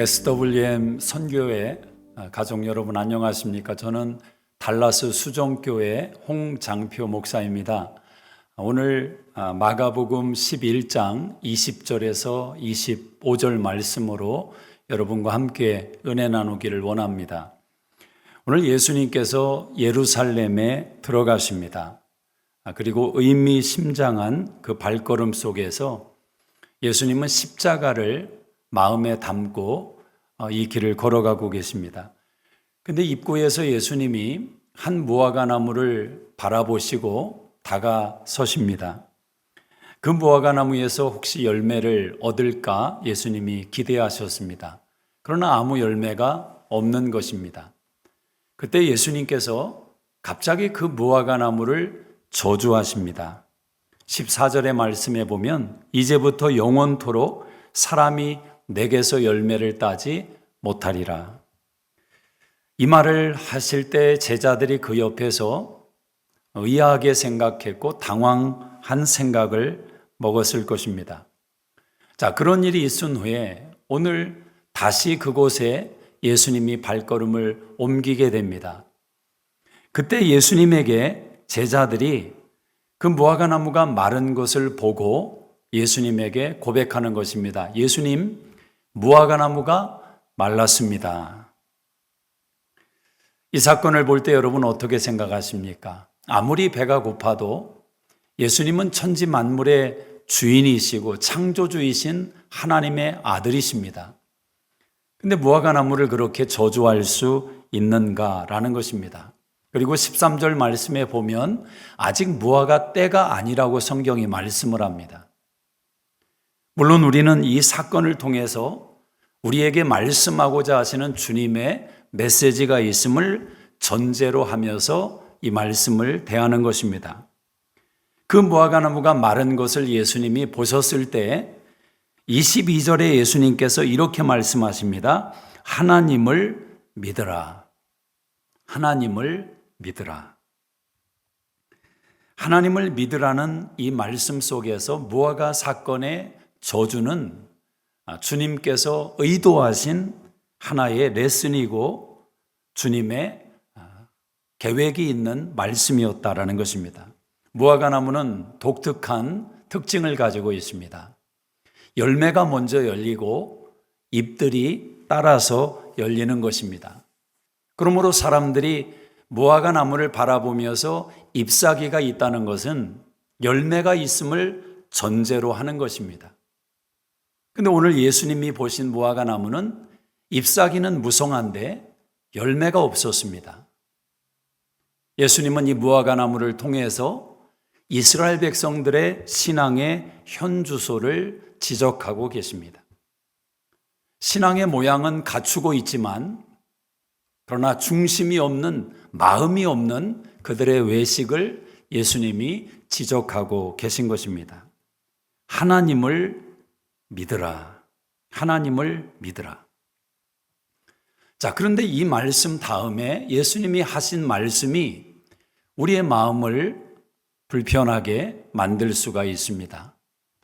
SWM 선교회 가족 여러분 안녕하십니까? 저는 달라스 수종교회 홍장표 목사입니다. 오늘 마가복음 11장 20절에서 25절 말씀으로 여러분과 함께 은혜 나누기를 원합니다. 오늘 예수님께서 예루살렘에 들어가십니다. 그리고 의미심장한 그 발걸음 속에서 예수님은 십자가를 마음에 담고 이 길을 걸어가고 계십니다. 근데 입구에서 예수님이 한 무화과 나무를 바라보시고 다가서십니다. 그 무화과 나무에서 혹시 열매를 얻을까 예수님이 기대하셨습니다. 그러나 아무 열매가 없는 것입니다. 그때 예수님께서 갑자기 그 무화과 나무를 저주하십니다. 14절의 말씀에 보면 이제부터 영원토록 사람이 내게서 열매를 따지 못하리라. 이 말을 하실 때 제자들이 그 옆에서 의아하게 생각했고 당황한 생각을 먹었을 것입니다. 자, 그런 일이 있은 후에 오늘 다시 그곳에 예수님이 발걸음을 옮기게 됩니다. 그때 예수님에게 제자들이 그 무화과 나무가 마른 것을 보고 예수님에게 고백하는 것입니다. 예수님, 무화과 나무가 말랐습니다. 이 사건을 볼 때 여러분 어떻게 생각하십니까? 아무리 배가 고파도 예수님은 천지 만물의 주인이시고 창조주이신 하나님의 아들이십니다. 근데 무화과 나무를 그렇게 저주할 수 있는가라는 것입니다. 그리고 13절 말씀에 보면 아직 무화과 때가 아니라고 성경이 말씀을 합니다. 물론 우리는 이 사건을 통해서 우리에게 말씀하고자 하시는 주님의 메시지가 있음을 전제로 하면서 이 말씀을 대하는 것입니다. 그 무화과 나무가 마른 것을 예수님이 보셨을 때 22절에 예수님께서 이렇게 말씀하십니다. 하나님을 믿으라. 하나님을 믿으라. 하나님을 믿으라는 이 말씀 속에서 무화과 사건의 저주는 주님께서 의도하신 하나의 레슨이고 주님의 계획이 있는 말씀이었다라는 것입니다. 무화과 나무는 독특한 특징을 가지고 있습니다. 열매가 먼저 열리고 잎들이 따라서 열리는 것입니다. 그러므로 사람들이 무화과 나무를 바라보면서 잎사귀가 있다는 것은 열매가 있음을 전제로 하는 것입니다. 근데 오늘 예수님이 보신 무화과 나무는 잎사귀는 무성한데 열매가 없었습니다. 예수님은 이 무화과 나무를 통해서 이스라엘 백성들의 신앙의 현주소를 지적하고 계십니다. 신앙의 모양은 갖추고 있지만 그러나 중심이 없는, 마음이 없는 그들의 외식을 예수님이 지적하고 계신 것입니다. 하나님을 믿으라. 하나님을 믿으라. 자, 그런데 이 말씀 다음에 예수님이 하신 말씀이 우리의 마음을 불편하게 만들 수가 있습니다.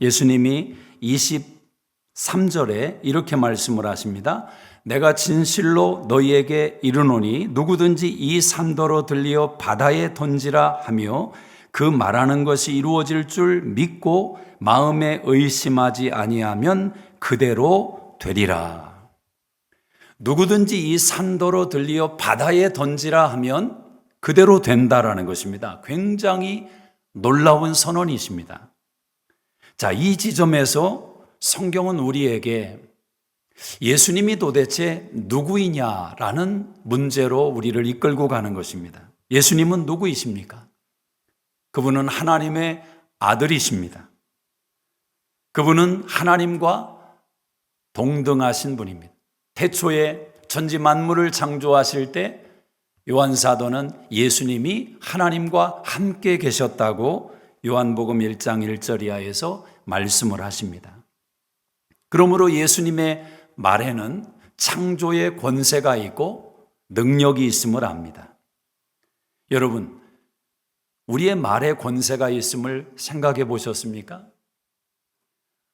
예수님이 23절에 이렇게 말씀을 하십니다. 내가 진실로 너희에게 이르노니 누구든지 이 산더러 들리어 바다에 던지라 하며 그 말하는 것이 이루어질 줄 믿고 마음에 의심하지 아니하면 그대로 되리라. 누구든지 이 산더러 들리어 바다에 던지라 하면 그대로 된다라는 것입니다. 굉장히 놀라운 선언이십니다. 자, 이 지점에서 성경은 우리에게 예수님이 도대체 누구이냐라는 문제로 우리를 이끌고 가는 것입니다. 예수님은 누구이십니까? 그분은 하나님의 아들이십니다. 그분은 하나님과 동등하신 분입니다. 태초에 천지 만물을 창조하실 때 요한사도는 예수님이 하나님과 함께 계셨다고 요한복음 1장 1절 이하에서 말씀을 하십니다. 그러므로 예수님의 말에는 창조의 권세가 있고 능력이 있음을 압니다. 여러분, 우리의 말에 권세가 있음을 생각해 보셨습니까?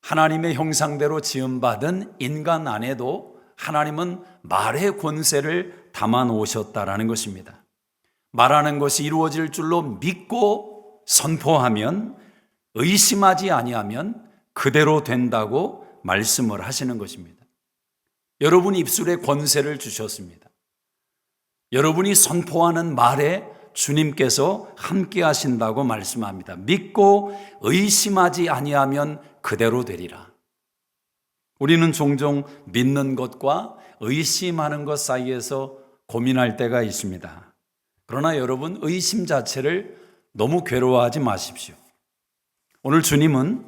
하나님의 형상대로 지음받은 인간 안에도 하나님은 말의 권세를 담아 놓으셨다라는 것입니다. 말하는 것이 이루어질 줄로 믿고 선포하면, 의심하지 아니하면 그대로 된다고 말씀을 하시는 것입니다. 여러분 입술에 권세를 주셨습니다. 여러분이 선포하는 말에 주님께서 함께 하신다고 말씀합니다. 믿고 의심하지 아니하면 그대로 되리라. 우리는 종종 믿는 것과 의심하는 것 사이에서 고민할 때가 있습니다. 그러나 여러분, 의심 자체를 너무 괴로워하지 마십시오. 오늘 주님은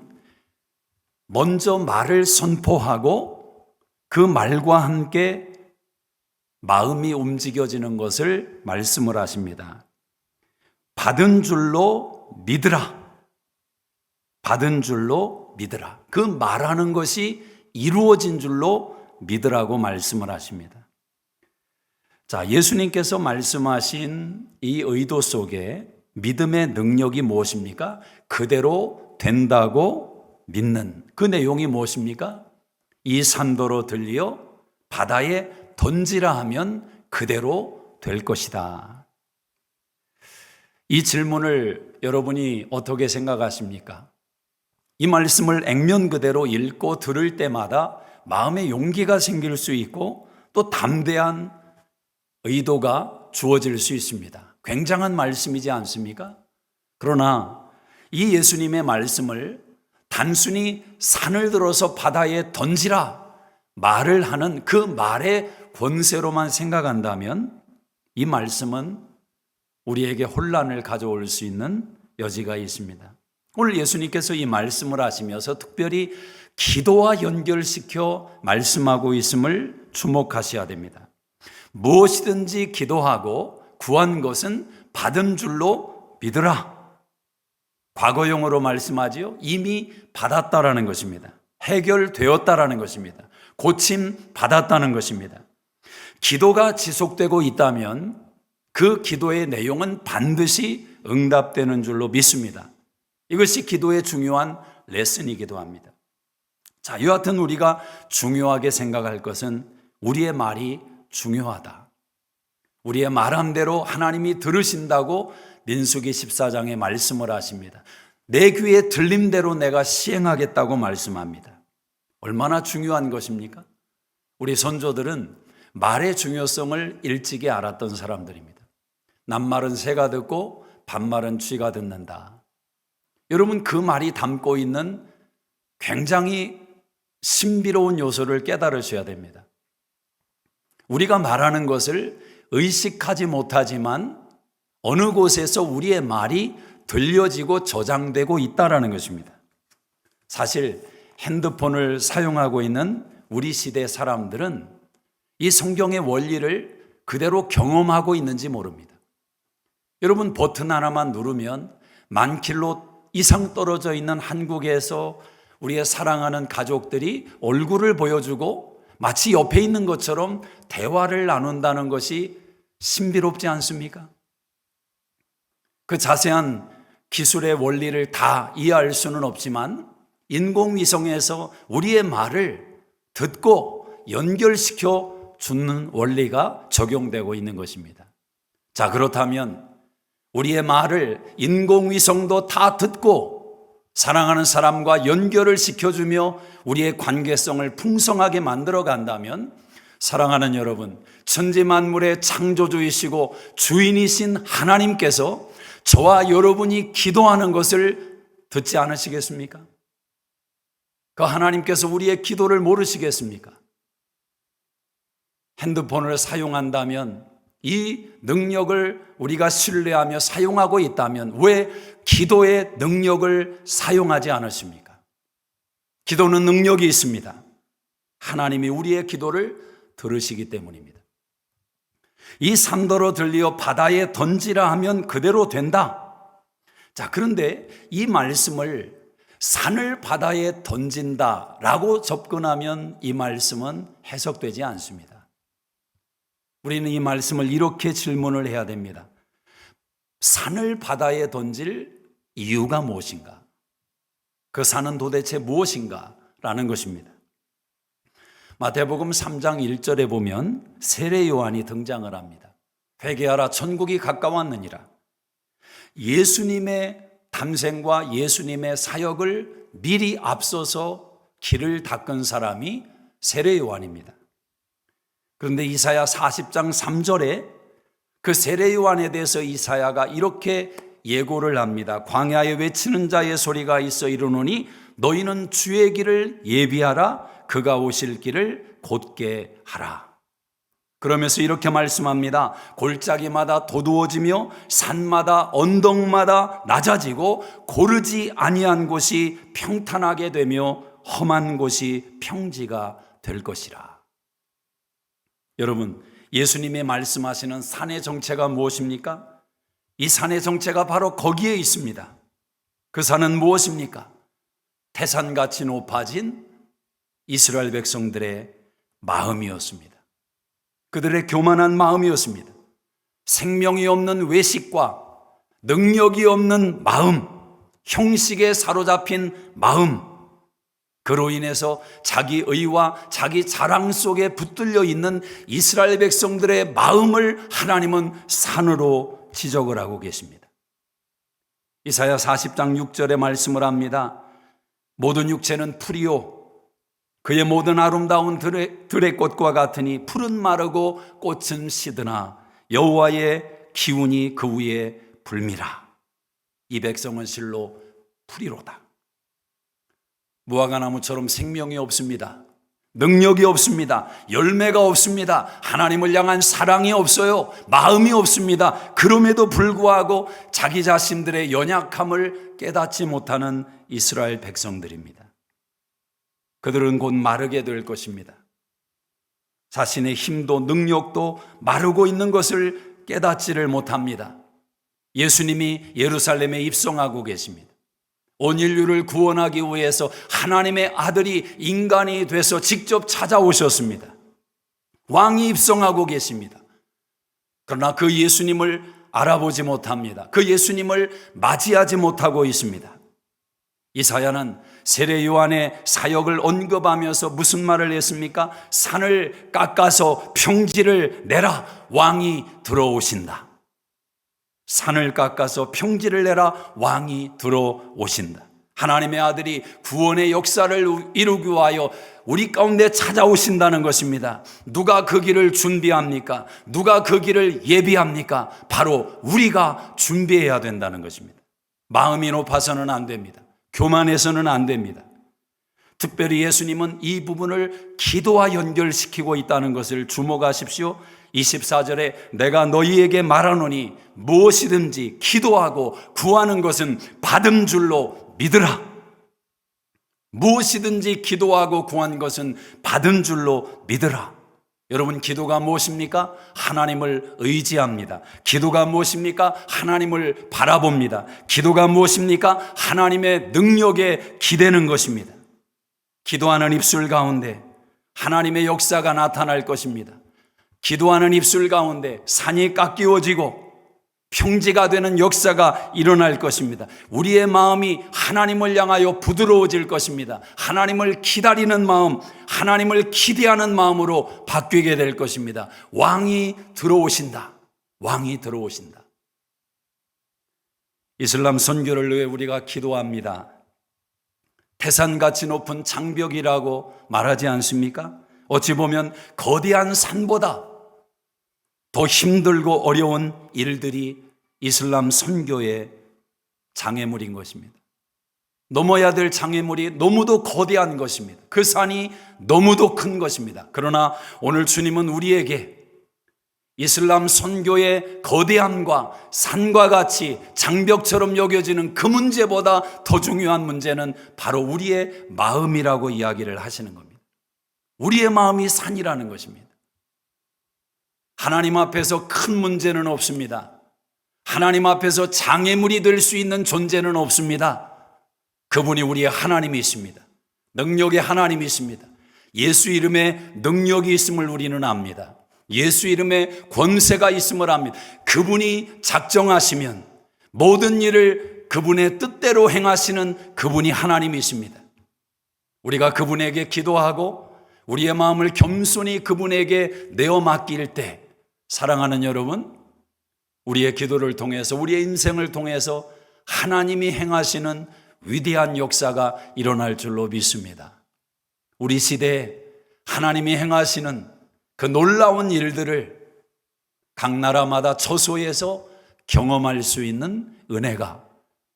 먼저 말을 선포하고 그 말과 함께 마음이 움직여지는 것을 말씀을 하십니다. 받은 줄로 믿으라. 받은 줄로 믿으라. 그 말하는 것이 이루어진 줄로 믿으라고 말씀을 하십니다. 자, 예수님께서 말씀하신 이 의도 속에 믿음의 능력이 무엇입니까? 그대로 된다고 믿는 그 내용이 무엇입니까? 이 산도로 들리어 바다에 던지라 하면 그대로 될 것이다. 이 질문을 여러분이 어떻게 생각하십니까? 이 말씀을 액면 그대로 읽고 들을 때마다 마음의 용기가 생길 수 있고 또 담대한 의도가 주어질 수 있습니다. 굉장한 말씀이지 않습니까? 그러나 이 예수님의 말씀을 단순히 산을 들어서 바다에 던지라 말을 하는 그 말의 권세로만 생각한다면 이 말씀은 우리에게 혼란을 가져올 수 있는 여지가 있습니다. 오늘 예수님께서 이 말씀을 하시면서 특별히 기도와 연결시켜 말씀하고 있음을 주목하셔야 됩니다. 무엇이든지 기도하고 구한 것은 받은 줄로 믿으라. 과거형으로 말씀하지요. 이미 받았다라는 것입니다. 해결되었다라는 것입니다. 고침 받았다는 것입니다. 기도가 지속되고 있다면 그 기도의 내용은 반드시 응답되는 줄로 믿습니다. 이것이 기도의 중요한 레슨이기도 합니다. 자, 여하튼 우리가 중요하게 생각할 것은 우리의 말이 중요하다. 우리의 말한 대로 하나님이 들으신다고 민수기 14장에 말씀을 하십니다. 내 귀에 들린 대로 내가 시행하겠다고 말씀합니다. 얼마나 중요한 것입니까? 우리 선조들은 말의 중요성을 일찍이 알았던 사람들입니다. 낱말은 새가 듣고 반말은 쥐가 듣는다. 여러분, 그 말이 담고 있는 굉장히 신비로운 요소를 깨달으셔야 됩니다. 우리가 말하는 것을 의식하지 못하지만 어느 곳에서 우리의 말이 들려지고 저장되고 있다는 것입니다. 사실 핸드폰을 사용하고 있는 우리 시대 사람들은 이 성경의 원리를 그대로 경험하고 있는지 모릅니다. 여러분, 버튼 하나만 누르면 만 킬로 이상 떨어져 있는 한국에서 우리의 사랑하는 가족들이 얼굴을 보여주고 마치 옆에 있는 것처럼 대화를 나눈다는 것이 신비롭지 않습니까? 그 자세한 기술의 원리를 다 이해할 수는 없지만 인공위성에서 우리의 말을 듣고 연결시켜 주는 원리가 적용되고 있는 것입니다. 자, 그렇다면 우리의 말을 인공위성도 다 듣고 사랑하는 사람과 연결을 시켜주며 우리의 관계성을 풍성하게 만들어 간다면 사랑하는 여러분, 천지만물의 창조주이시고 주인이신 하나님께서 저와 여러분이 기도하는 것을 듣지 않으시겠습니까? 그 하나님께서 우리의 기도를 모르시겠습니까? 핸드폰을 사용한다면 이 능력을 우리가 신뢰하며 사용하고 있다면 왜 기도의 능력을 사용하지 않으십니까? 기도는 능력이 있습니다. 하나님이 우리의 기도를 들으시기 때문입니다. 이 산더러 들리어 바다에 던지라 하면 그대로 된다. 자, 그런데 이 말씀을 산을 바다에 던진다라고 접근하면 이 말씀은 해석되지 않습니다. 우리는 이 말씀을 이렇게 질문을 해야 됩니다. 산을 바다에 던질 이유가 무엇인가? 그 산은 도대체 무엇인가? 라는 것입니다. 마태복음 3장 1절에 보면 세례 요한이 등장을 합니다. 회개하라 천국이 가까웠느니라. 예수님의 담생과 예수님의 사역을 미리 앞서서 길을 닦은 사람이 세례 요한입니다. 그런데 이사야 40장 3절에 그 세례 요한에 대해서 이사야가 이렇게 예고를 합니다. 광야에 외치는 자의 소리가 있어 이르노니 너희는 주의 길을 예비하라. 그가 오실 길을 곧게 하라. 그러면서 이렇게 말씀합니다. 골짜기마다 도두어지며 산마다 언덕마다 낮아지고 고르지 아니한 곳이 평탄하게 되며 험한 곳이 평지가 될 것이라. 여러분, 예수님이 말씀하시는 산의 정체가 무엇입니까? 이 산의 정체가 바로 거기에 있습니다. 그 산은 무엇입니까? 태산같이 높아진 이스라엘 백성들의 마음이었습니다. 그들의 교만한 마음이었습니다. 생명이 없는 외식과 능력이 없는 마음, 형식에 사로잡힌 마음, 그로 인해서 자기 의와 자기 자랑 속에 붙들려 있는 이스라엘 백성들의 마음을 하나님은 산으로 지적을 하고 계십니다. 이사야 40장 6절에 말씀을 합니다. 모든 육체는 풀이요 그의 모든 아름다운 들의 꽃과 같으니 풀은 마르고 꽃은 시드나 여호와의 기운이 그 위에 불미라. 이 백성은 실로 풀이로다. 무화과나무처럼 생명이 없습니다. 능력이 없습니다. 열매가 없습니다. 하나님을 향한 사랑이 없어요. 마음이 없습니다. 그럼에도 불구하고 자기 자신들의 연약함을 깨닫지 못하는 이스라엘 백성들입니다. 그들은 곧 마르게 될 것입니다. 자신의 힘도 능력도 마르고 있는 것을 깨닫지를 못합니다. 예수님이 예루살렘에 입성하고 계십니다. 온 인류를 구원하기 위해서 하나님의 아들이 인간이 돼서 직접 찾아오셨습니다. 왕이 입성하고 계십니다. 그러나 그 예수님을 알아보지 못합니다. 그 예수님을 맞이하지 못하고 있습니다. 이사야는 세례 요한의 사역을 언급하면서 무슨 말을 했습니까? 산을 깎아서 평지를 내라. 왕이 들어오신다. 산을 깎아서 평지를 내라. 왕이 들어오신다. 하나님의 아들이 구원의 역사를 이루기 위하여 우리 가운데 찾아오신다는 것입니다. 누가 그 길을 준비합니까? 누가 그 길을 예비합니까? 바로 우리가 준비해야 된다는 것입니다. 마음이 높아서는 안 됩니다. 교만해서는 안 됩니다. 특별히 예수님은 이 부분을 기도와 연결시키고 있다는 것을 주목하십시오. 24절에 내가 너희에게 말하노니 무엇이든지 기도하고 구하는 것은 받은 줄로 믿으라. 무엇이든지 기도하고 구한 것은 받은 줄로 믿으라. 여러분, 기도가 무엇입니까? 하나님을 의지합니다. 기도가 무엇입니까? 하나님을 바라봅니다. 기도가 무엇입니까? 하나님의 능력에 기대는 것입니다. 기도하는 입술 가운데 하나님의 역사가 나타날 것입니다. 기도하는 입술 가운데 산이 깎이워지고 평지가 되는 역사가 일어날 것입니다. 우리의 마음이 하나님을 향하여 부드러워질 것입니다. 하나님을 기다리는 마음, 하나님을 기대하는 마음으로 바뀌게 될 것입니다. 왕이 들어오신다. 왕이 들어오신다. 이슬람 선교를 위해 우리가 기도합니다. 태산같이 높은 장벽이라고 말하지 않습니까? 어찌 보면 거대한 산보다 더 힘들고 어려운 일들이 이슬람 선교의 장애물인 것입니다. 넘어야 될 장애물이 너무도 거대한 것입니다. 그 산이 너무도 큰 것입니다. 그러나 오늘 주님은 우리에게 이슬람 선교의 거대함과 산과 같이 장벽처럼 여겨지는 그 문제보다 더 중요한 문제는 바로 우리의 마음이라고 이야기를 하시는 겁니다. 우리의 마음이 산이라는 것입니다. 하나님 앞에서 큰 문제는 없습니다. 하나님 앞에서 장애물이 될 수 있는 존재는 없습니다. 그분이 우리의 하나님이십니다. 능력의 하나님이십니다. 예수 이름에 능력이 있음을 우리는 압니다. 예수 이름에 권세가 있음을 압니다. 그분이 작정하시면 모든 일을 그분의 뜻대로 행하시는 그분이 하나님이십니다. 우리가 그분에게 기도하고 우리의 마음을 겸손히 그분에게 내어 맡길 때, 사랑하는 여러분, 우리의 기도를 통해서, 우리의 인생을 통해서 하나님이 행하시는 위대한 역사가 일어날 줄로 믿습니다. 우리 시대에 하나님이 행하시는 그 놀라운 일들을 각 나라마다 처소에서 경험할 수 있는 은혜가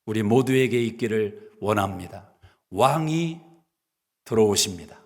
우리 모두에게 있기를 원합니다. 왕이 들어오십니다.